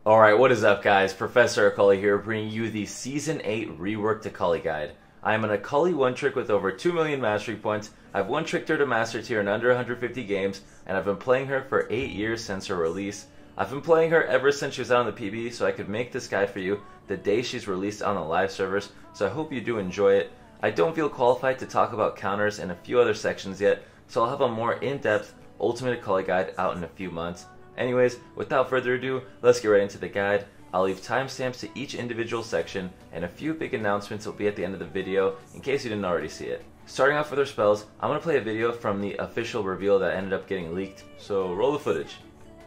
Alright, what is up guys? Professor Akali here, bringing you the Season 8 Reworked Akali Guide. I am an Akali one-trick with over 2 million mastery points. I've one-tricked her to master tier in under 150 games, and I've been playing her for 8 years since her release. I've been playing her ever since she was out on the PB, so I could make this guide for you the day she's released on the live servers, so I hope you do enjoy it. I don't feel qualified to talk about counters and a few other sections yet, so I'll have a more in-depth Ultimate Akali Guide out in a few months. Anyways, without further ado, let's get right into the guide. I'll leave timestamps to each individual section, and a few big announcements will be at the end of the video in case you didn't already see it. Starting off with our spells, I'm going to play a video from the official reveal that ended up getting leaked, so roll the footage.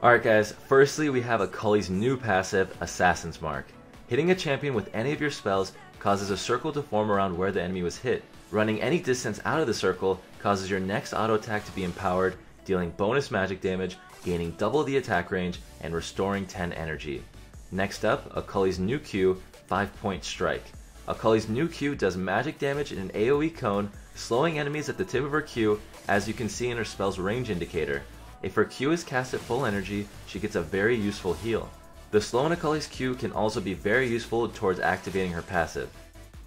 Alright guys, firstly we have Akali's new passive, Assassin's Mark. Hitting a champion with any of your spells causes a circle to form around where the enemy was hit. Running any distance out of the circle causes your next auto attack to be empowered, dealing bonus magic damage, gaining double the attack range, and restoring 10 energy. Next up, Akali's new Q, 5-point strike. Akali's new Q does magic damage in an AoE cone, slowing enemies at the tip of her Q, as you can see in her spell's range indicator. If her Q is cast at full energy, she gets a very useful heal. The slow in Akali's Q can also be very useful towards activating her passive.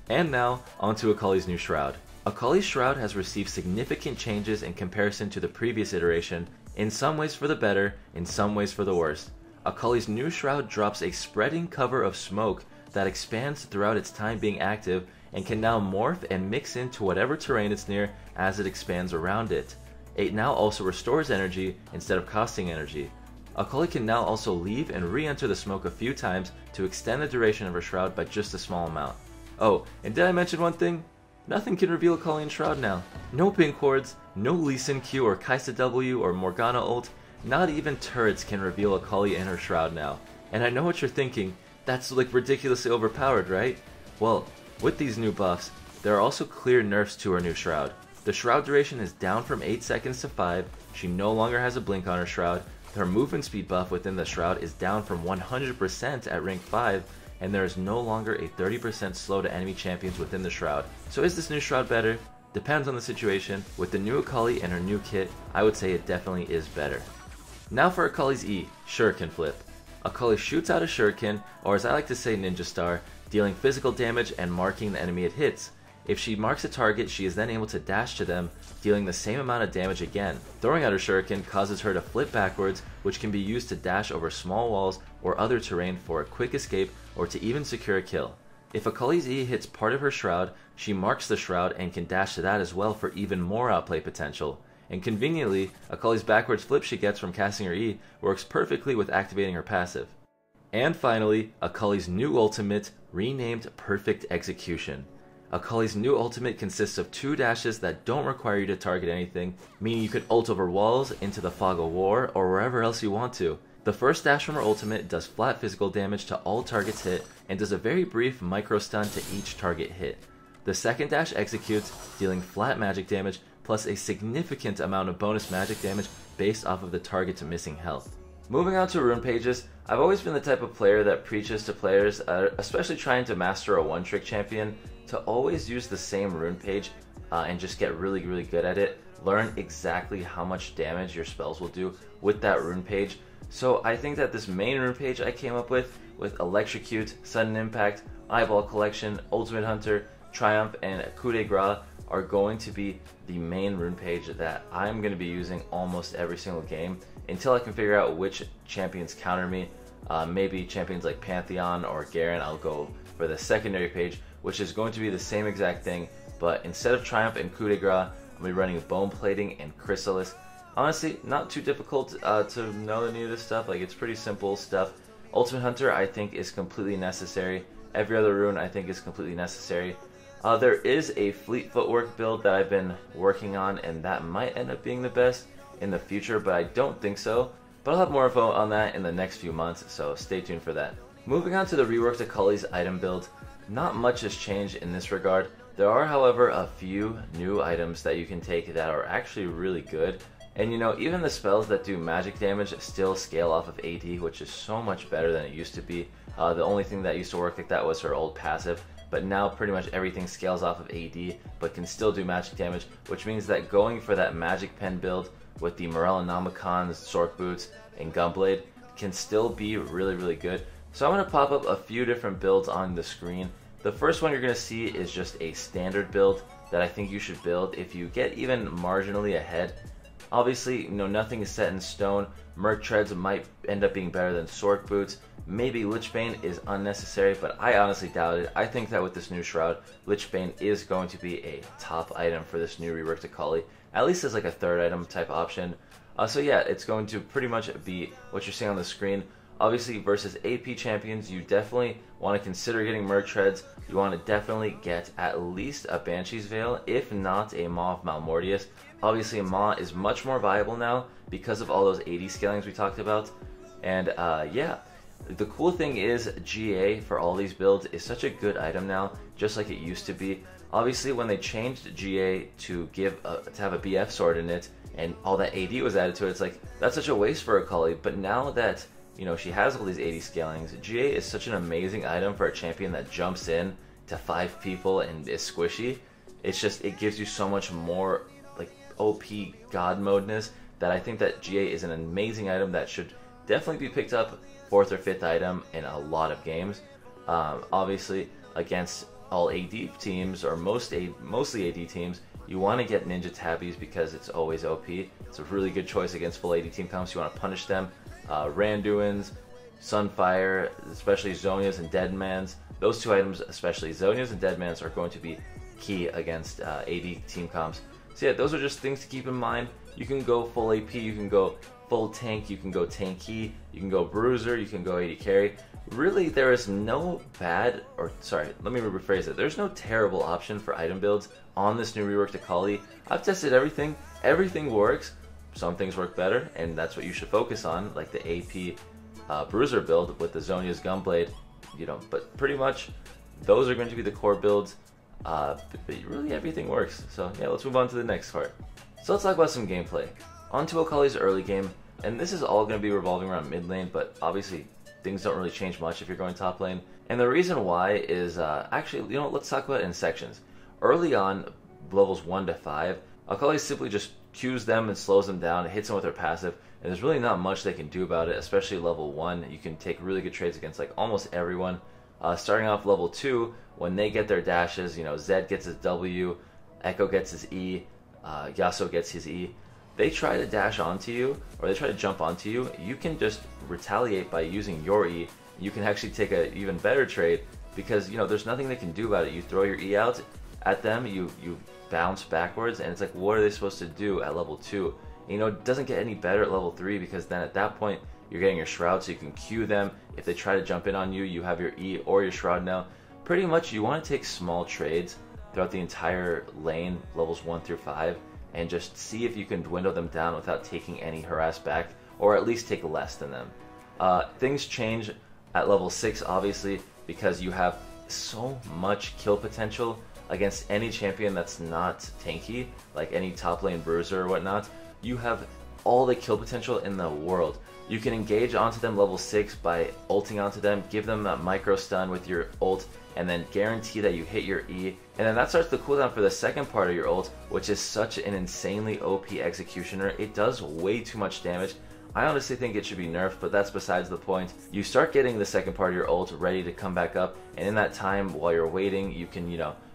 And now, onto Akali's new Shroud. Akali's Shroud has received significant changes in comparison to the previous iteration, in some ways for the better, in some ways for the worse. Akali's new Shroud drops a spreading cover of smoke that expands throughout its time being active and can now morph and mix into whatever terrain it's near as it expands around it. It now also restores energy instead of costing energy. Akali can now also leave and re-enter the smoke a few times to extend the duration of her Shroud by just a small amount. Oh, and did I mention one thing? Nothing can reveal Akali in Shroud now. No pink wards, no Lee Sin Q or Kaisa W or Morgana ult, not even turrets can reveal Akali in her Shroud now. And I know what you're thinking, that's like ridiculously overpowered, right? Well, with these new buffs, there are also clear nerfs to her new Shroud. The Shroud duration is down from 8 seconds to 5, she no longer has a blink on her Shroud, her movement speed buff within the Shroud is down from 100% at rank 5, and there is no longer a 30% slow to enemy champions within the Shroud. So is this new Shroud better? Depends on the situation. With the new Akali and her new kit, I would say it definitely is better. Now for Akali's E, Shuriken Flip. Akali shoots out a Shuriken, or as I like to say Ninja Star, dealing physical damage and marking the enemy it hits. If she marks a target, she is then able to dash to them, dealing the same amount of damage again. Throwing out her Shuriken causes her to flip backwards, which can be used to dash over small walls or other terrain for a quick escape or to even secure a kill. If Akali's E hits part of her Shroud, she marks the Shroud and can dash to that as well for even more outplay potential. And conveniently, Akali's backwards flip she gets from casting her E works perfectly with activating her passive. And finally, Akali's new ultimate, renamed Perfect Execution. Akali's new ultimate consists of 2 dashes that don't require you to target anything, meaning you could ult over walls, into the fog of war, or wherever else you want to. The first dash from her ultimate does flat physical damage to all targets hit, and does a very brief micro stun to each target hit. The second dash executes, dealing flat magic damage, plus a significant amount of bonus magic damage based off of the target's missing health. Moving on to rune pages, I've always been the type of player that preaches to players, especially trying to master a one-trick champion, to always use the same rune page and just get really good at it. Learn exactly how much damage your spells will do with that rune page. So I think that this main rune page I came up with Electrocute, Sudden Impact, Eyeball Collection, Ultimate Hunter, Triumph, and Coup de Grace are going to be the main rune page that I'm going to be using almost every single game until I can figure out which champions counter me. Maybe champions like Pantheon or Garen, I'll go for the secondary page, which is going to be the same exact thing, but instead of Triumph and Coup de Grace, I'm going to be running Bone Plating and Chrysalis. Honestly, not too difficult to know any of this stuff, like it's pretty simple stuff. Ultimate Hunter I think is completely necessary. Every other rune I think is completely necessary. There is a Fleet Footwork build that I've been working on, and that might end up being the best in the future, but I don't think so. But I'll have more info on that in the next few months, so stay tuned for that. Moving on to the reworked Akali's item build, not much has changed in this regard. There are, however, a few new items that you can take that are actually really good. And you know, even the spells that do magic damage still scale off of AD, which is so much better than it used to be. The only thing that used to work like that was her old passive, but now pretty much everything scales off of AD, but can still do magic damage, which means that going for that magic pen build with the Morellonomicon, Sork Boots, and Gunblade can still be really good. So I'm going to pop up a few different builds on the screen. The first one you're going to see is just a standard build that I think you should build if you get even marginally ahead. Obviously, nothing is set in stone. Merc Treads might end up being better than Sork Boots. Maybe Lichbane is unnecessary, but I honestly doubt it. I think that with this new Shroud, Lichbane is going to be a top item for this new reworked Akali, at least as like a third item type option. So yeah, it's going to pretty much be what you're seeing on the screen. Obviously, versus AP champions, you definitely want to consider getting Merc Treads. You want to definitely get at least a Banshee's Veil, if not a Maw of Malmortius. Obviously, Maw is much more viable now because of all those AD scalings we talked about. And yeah, the cool thing is GA for all these builds is such a good item now, just like it used to be. Obviously, when they changed GA to have a BF sword in it, and all that AD was added to it, it's like, that's such a waste for Akali. But now that she has all these 80 scalings, GA is such an amazing item for a champion that jumps in to 5 people and is squishy. It gives you so much more like OP god modeness that I think that GA is an amazing item that should definitely be picked up 4th or 5th item in a lot of games. Obviously, against all AD teams or mostly AD teams, you want to get Ninja Tabbies because it's always OP. It's a really good choice against full AD team comps. You want to punish them. Randuin's, Sunfire, especially Zhonya's and Deadman's. Those two items, especially Zhonya's and Deadman's, are going to be key against AD team comps. So yeah, those are just things to keep in mind. You can go full AP, you can go full tank, you can go tanky, you can go bruiser, you can go AD carry. Really, there is no bad, or sorry, let me rephrase it. There's no terrible option for item builds on this new reworked Akali. I've tested everything. Everything works. Some things work better, and that's what you should focus on, like the AP bruiser build with the Zhonya's Gunblade, but pretty much those are going to be the core builds, but really everything works. So yeah, let's move on to the next part. So let's talk about some gameplay. On to Akali's early game, and this is all going to be revolving around mid lane, but obviously things don't really change much if you're going top lane. And the reason why is, actually, let's talk about it in sections. Early on, levels 1 to 5, Akali simply just Qs them and slows them down, hits them with her passive, and there's really not much they can do about it, especially level 1. You can take really good trades against like almost everyone. Starting off level 2, when they get their dashes, Zed gets his W, Echo gets his E, Yasuo gets his E. They try to dash onto you, or they try to jump onto you, you can just retaliate by using your E. You can actually take an even better trade because, there's nothing they can do about it. You throw your E out at them, you bounce backwards, and it's like, what are they supposed to do at level 2? It doesn't get any better at level 3 because then at that point, you're getting your Shroud, so you can Q them. If they try to jump in on you, you have your E or your Shroud now. Pretty much, you want to take small trades throughout the entire lane, levels 1 through 5, and just see if you can dwindle them down without taking any harass back, or at least take less than them. Things change at level 6, obviously, because you have so much kill potential against any champion that's not tanky, like any top lane bruiser or whatnot. You have all the kill potential in the world. You can engage onto them level 6 by ulting onto them, give them a micro stun with your ult, and then guarantee that you hit your E. And then that starts the cooldown for the second part of your ult, which is such an insanely OP executioner. It does way too much damage. I honestly think it should be nerfed, but that's besides the point. You start getting the second part of your ult ready to come back up, and in that time, while you're waiting, you can,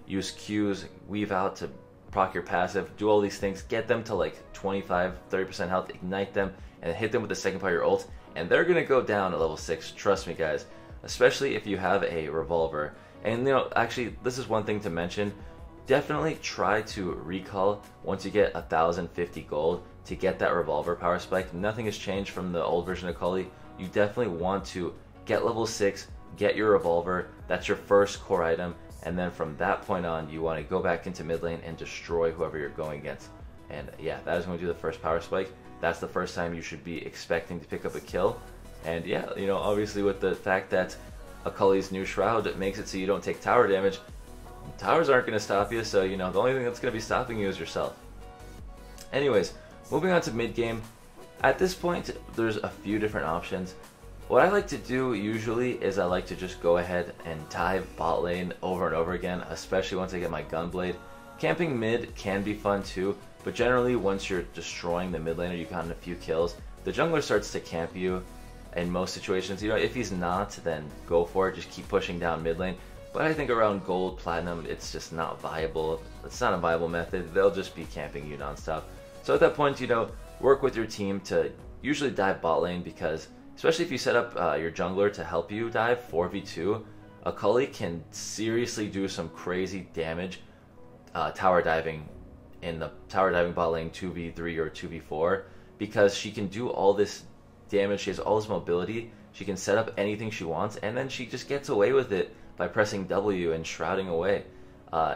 use Qs, weave out to proc your passive, do all these things, get them to like 25-30% health, ignite them, and hit them with the second part of your ult, and they're gonna go down at level 6, trust me guys, especially if you have a revolver. And actually, this is one thing to mention, definitely try to recall once you get 1,050 gold to get that revolver power spike. Nothing has changed from the old version of Akali. You definitely want to get level 6, get your revolver, that's your first core item, and then from that point on, you want to go back into mid lane and destroy whoever you're going against. And yeah, that is going to do the first power spike. That's the first time you should be expecting to pick up a kill. And yeah, obviously with the fact that Akali's new Shroud makes it so you don't take tower damage, towers aren't going to stop you, so the only thing that's going to be stopping you is yourself. Anyways, moving on to mid game. At this point, there's a few different options. What I like to do usually is I like to just go ahead and dive bot lane over and over again, especially once I get my Gunblade. Camping mid can be fun too, but generally once you're destroying the mid laner, you've gotten a few kills, the jungler starts to camp you, in most situations. You know, if he's not, then go for it. Just keep pushing down mid lane. But I think around gold, platinum, it's just not viable. It's not a viable method. They'll just be camping you nonstop. So at that point, you know, work with your team to usually dive bot lane, because especially if you set up your jungler to help you dive 4v2, Akali can seriously do some crazy damage tower diving in the tower diving bot lane 2v3 or 2v4, because she can do all this damage. She has all this mobility. She can set up anything she wants, and then she just gets away with it by pressing W and shrouding away.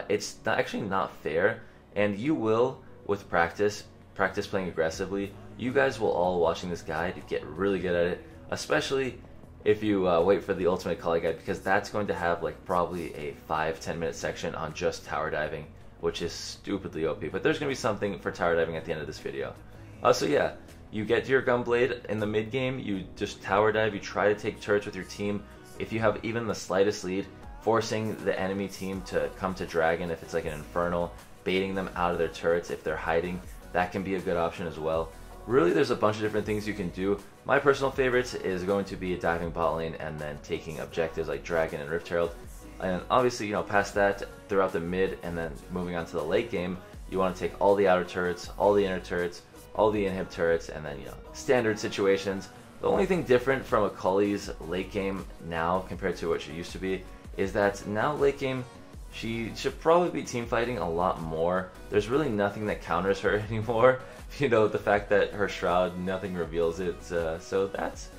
It's actually not fair, and you will, with practice playing aggressively, you guys will all, watching this guide, get really good at it, especially if you wait for the Ultimate Akali guide, because that's going to have like probably a 5-10 minute section on just tower diving, which is stupidly OP, but there's going to be something for tower diving at the end of this video. So yeah, you get your Gunblade in the mid game, you just tower dive, you try to take turrets with your team. If you have even the slightest lead, forcing the enemy team to come to Dragon if it's like an Infernal, baiting them out of their turrets if they're hiding, that can be a good option as well. Really, there's a bunch of different things you can do. My personal favorite is going to be diving bot lane and then taking objectives like Dragon and Rift Herald. And obviously, you know, past that, throughout the mid and then moving on to the late game, you want to take all the outer turrets, all the inner turrets, all the inhib turrets, and then, you know, standard situations. The only thing different from Akali's late game now compared to what she used to be is that now late game, she should probably be team fighting a lot more. There's really nothing that counters her anymore. You know, the fact that her shroud, nothing reveals it. So that's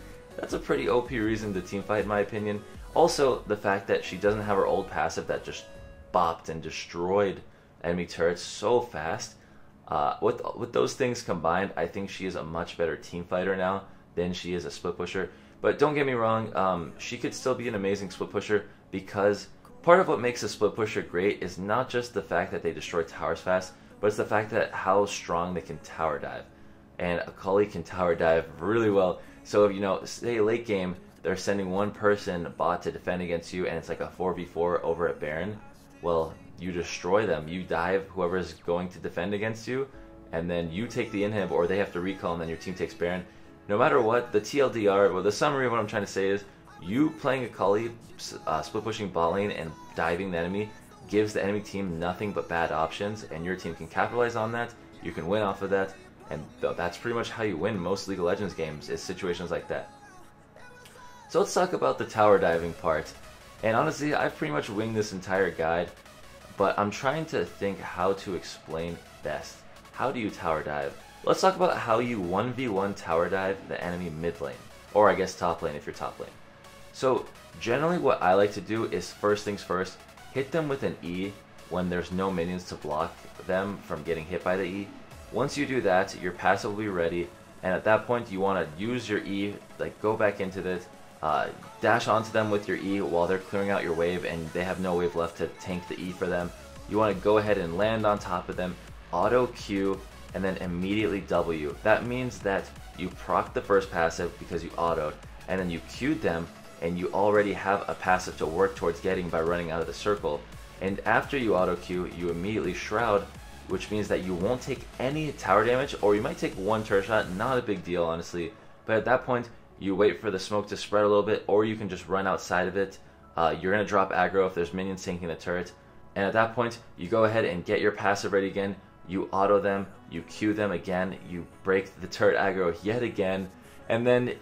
a pretty OP reason to team fight, in my opinion. Also, the fact that she doesn't have her old passive that just bopped and destroyed enemy turrets so fast. With those things combined, I think she is a much better team fighter now than she is a split pusher. But don't get me wrong, she could still be an amazing split pusher, because part of what makes a split pusher great is not just the fact that they destroy towers fast, but it's the fact that how strong they can tower dive. And Akali can tower dive really well. So if, you know, say late game, they're sending one person bot to defend against you, and it's like a 4v4 over at Baron, well, you destroy them. You dive whoever's going to defend against you, and then you take the inhib, or they have to recall, and then your team takes Baron. No matter what, the TLDR, well, the summary of what I'm trying to say is, you playing Akali, split pushing bot lane and diving the enemy, gives the enemy team nothing but bad options, and your team can capitalize on that. You can win off of that, and that's pretty much how you win most League of Legends games, is situations like that. So let's talk about the tower diving part. And honestly, I've pretty much winged this entire guide, but I'm trying to think how to explain best. How do you tower dive? Let's talk about how you 1v1 tower dive the enemy mid lane, or I guess top lane if you're top lane. So generally what I like to do is, first things first, hit them with an E when there's no minions to block them from getting hit by the E. Once you do that, your passive will be ready, and at that point you want to use your E, like go back into this, dash onto them with your E while they're clearing out your wave and they have no wave left to tank the E for them. You want to go ahead and land on top of them, auto Q, and then immediately W. That means that you proc the first passive because you autoed, and then you Q'd them, and you already have a passive to work towards getting by running out of the circle. And after you auto Q, you immediately shroud, which means that you won't take any tower damage, or you might take one turret shot, not a big deal honestly, but at that point you wait for the smoke to spread a little bit, or you can just run outside of it. You're going to drop aggro if there's minions tanking the turret, and at that point you go ahead and get your passive ready again, you auto them, you Q them again, you break the turret aggro yet again, and then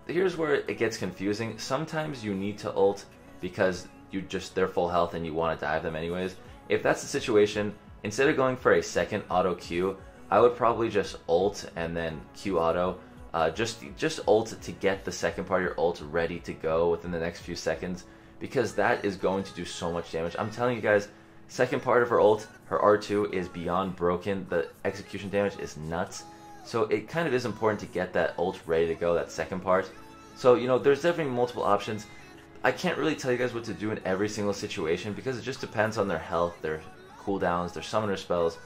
here's where it gets confusing. Sometimes you need to ult because they're full health and you want to dive them anyways. If that's the situation, instead of going for a second auto Q, I would probably just ult and then Q auto. Just ult to get the second part of your ult ready to go within the next few seconds, because that is going to do so much damage. I'm telling you guys, second part of her ult, her R2 is beyond broken. The execution damage is nuts. So it kind of is important to get that ult ready to go, that second part. So, you know, there's definitely multiple options. I can't really tell you guys what to do in every single situation, because it just depends on their health, their cooldowns, their summoner spells,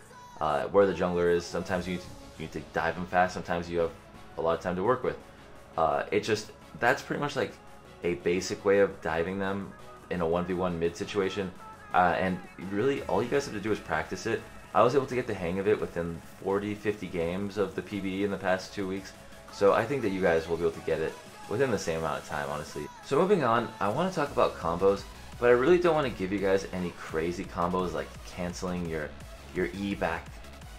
where the jungler is. Sometimes you need to dive them fast, sometimes you have a lot of time to work with. That's pretty much like a basic way of diving them in a 1v1 mid situation. And really, all you guys have to do is practice it. I was able to get the hang of it within 40-50 games of the PBE in the past 2 weeks. So I think that you guys will be able to get it within the same amount of time, honestly. So moving on, I want to talk about combos, but I really don't want to give you guys any crazy combos like canceling your E back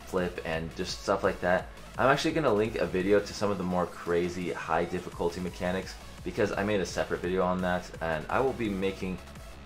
flip and just stuff like that. I'm actually going to link a video to some of the more crazy high difficulty mechanics because I made a separate video on that, and I will be making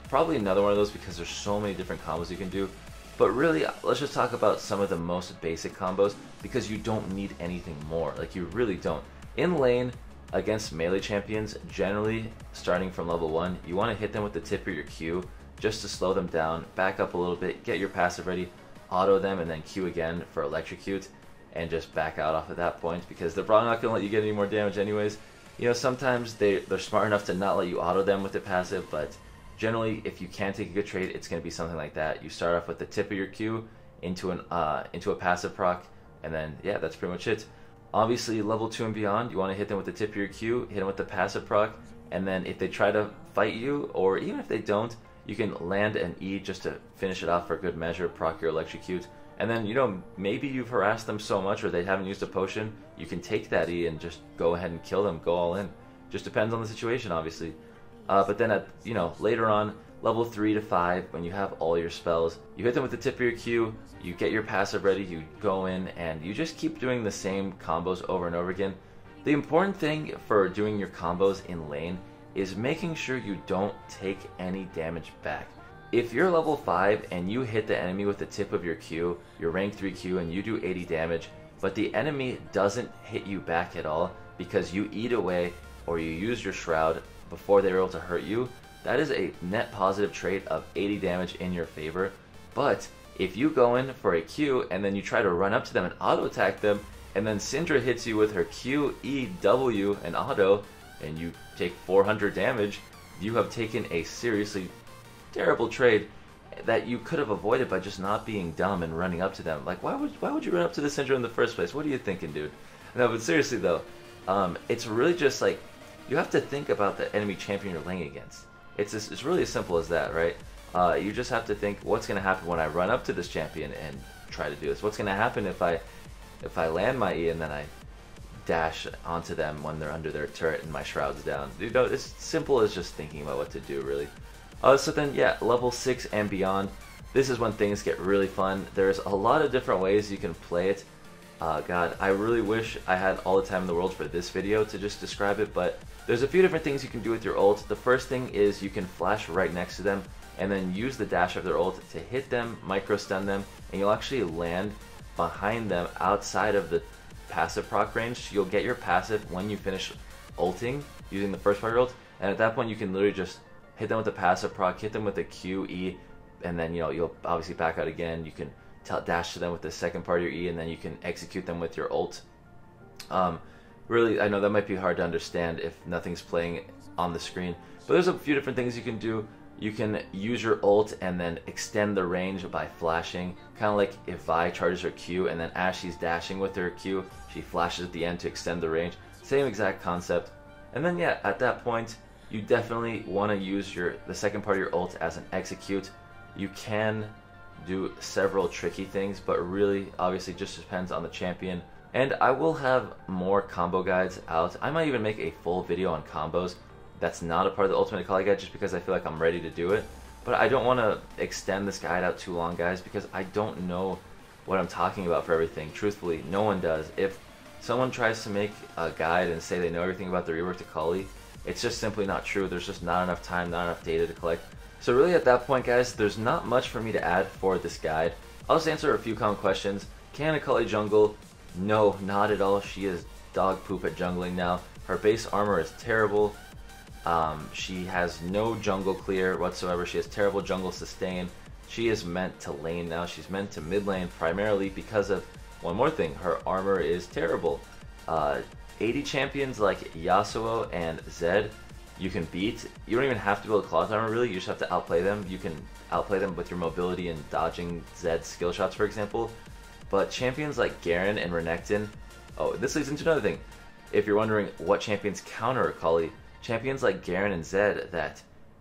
probably another one of those because there's so many different combos you can do. But really, let's just talk about some of the most basic combos because you don't need anything more. Like, you really don't. In lane, against melee champions, generally starting from level 1, you want to hit them with the tip of your Q just to slow them down, back up a little bit, get your passive ready, auto them, and then Q again for electrocute, and just back out off at that point because they're probably not going to let you get any more damage anyways. You know, sometimes they're smart enough to not let you auto them with the passive, but generally, if you can take a good trade, it's going to be something like that. You start off with the tip of your Q into a passive proc, and then, yeah, that's pretty much it. Obviously, level 2 and beyond, you want to hit them with the tip of your Q, hit them with the passive proc, and then if they try to fight you, or even if they don't, you can land an E just to finish it off for good measure, proc your electrocute. And then, you know, maybe you've harassed them so much or they haven't used a potion, you can take that E and just go ahead and kill them, go all in. Just depends on the situation, obviously. But then at, you know, later on, level 3 to 5, when you have all your spells, you hit them with the tip of your Q, you get your passive ready, you go in, and you just keep doing the same combos over and over again. The important thing for doing your combos in lane is making sure you don't take any damage back. If you're level 5 and you hit the enemy with the tip of your Q, your rank 3 Q, and you do 80 damage, but the enemy doesn't hit you back at all because you eat away or you use your shroud before they're able to hurt you, that is a net positive trait of 80 damage in your favor. But if you go in for a Q and then you try to run up to them and auto attack them, and then Syndra hits you with her Q, E, W, and auto, and you take 400 damage, you have taken a seriously terrible trade that you could have avoided by just not being dumb and running up to them. Like, why would you run up to the Syndra in the first place? What are you thinking, dude? No, but seriously though, it's really just like, you have to think about the enemy champion you're laying against. It's really as simple as that, right? You just have to think, what's going to happen when I run up to this champion and try to do this? What's going to happen if I land my E and then I dash onto them when they're under their turret and my shroud's down? You know, it's simple as just thinking about what to do, really. So then, yeah, level 6 and beyond, this is when things get really fun. There's a lot of different ways you can play it. God, I really wish I had all the time in the world for this video to just describe it, but there's a few different things you can do with your ult. The first thing is you can flash right next to them and then use the dash of their ult to hit them, micro stun them, and you'll actually land behind them outside of the passive proc range. You'll get your passive when you finish ulting using the first part of your ult, and at that point you can literally just hit them with the passive proc, hit them with the Q, E, and then, you know, you'll obviously back out again. You can dash to them with the second part of your E, and then you can execute them with your ult. Really, I know that might be hard to understand if nothing's playing on the screen, but there's a few different things you can do. You can use your ult and then extend the range by flashing, kind of like if Vi charges her Q and then as she's dashing with her Q, she flashes at the end to extend the range. Same exact concept. And then, yeah, at that point, you definitely want to use the second part of your ult as an execute. You can do several tricky things, but really, obviously, just depends on the champion. And I will have more combo guides out. I might even make a full video on combos that's not a part of the Ultimate Akali guide just because I feel like I'm ready to do it. But I don't want to extend this guide out too long, guys, because I don't know what I'm talking about for everything. Truthfully, no one does. If someone tries to make a guide and say they know everything about the reworked Akali, it's just simply not true. There's just not enough time, not enough data to collect. So really at that point, guys, there's not much for me to add for this guide. I'll just answer a few common questions. Can Akali jungle? No, not at all. She is dog poop at jungling now. Her base armor is terrible. She has no jungle clear whatsoever. She has terrible jungle sustain. She is meant to lane now. She's meant to mid lane primarily because of one more thing. Her armor is terrible. 80 champions like Yasuo and Zed you can beat. You don't even have to build cloth armor really. You just have to outplay them. You can outplay them with your mobility and dodging Zed's skill shots, for example. But champions like Garen and Renekton, oh, this leads into another thing. If you're wondering what champions counter Akali, champions like Garen and Zed that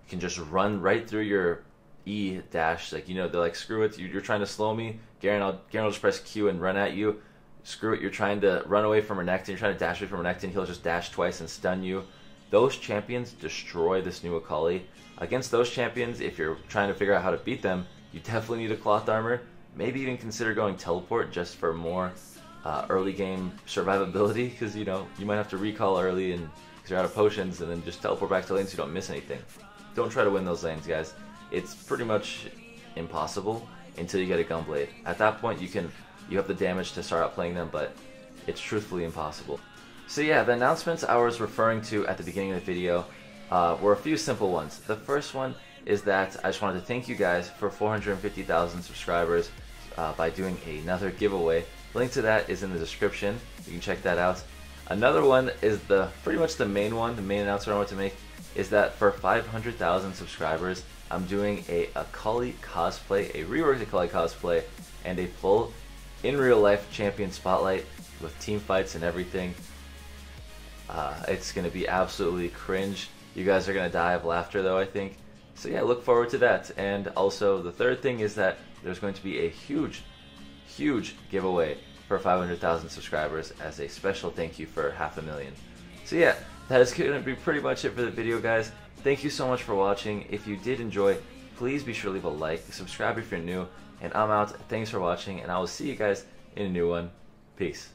can just run right through your E dash, like, you know, they're like, screw it, you're trying to slow me, Garen will just press Q and run at you. Screw it, you're trying to run away from Renekton, you're trying to dash away from Renekton, he'll just dash twice and stun you. those champions destroy this new Akali. Against those champions, if you're trying to figure out how to beat them, you definitely need a cloth armor. Maybe even consider going teleport just for more early game survivability, because you might have to recall early and because you're out of potions, and then just teleport back to lane so you don't miss anything. Don't try to win those lanes, guys. It's pretty much impossible until you get a Gunblade. At that point, you have the damage to start out playing them, but it's truthfully impossible. So yeah, the announcements I was referring to at the beginning of the video were a few simple ones. The first one is that I just wanted to thank you guys for 450,000 subscribers by doing another giveaway. Link to that is in the description. You can check that out. Another one is pretty much the main one, the main announcement I want to make, is that for 500,000 subscribers, I'm doing a Akali cosplay, a reworked Akali cosplay, and a full in real life champion spotlight with team fights and everything. It's going to be absolutely cringe. You guys are going to die of laughter though, I think. So yeah, look forward to that. And also the third thing is that there's going to be a huge giveaway for 500,000 subscribers as a special thank you for 500,000. So yeah, that is going to be pretty much it for the video, guys. Thank you so much for watching. If you did enjoy, please be sure to leave a like, subscribe if you're new, and I'm out. Thanks for watching, and I will see you guys in a new one. Peace.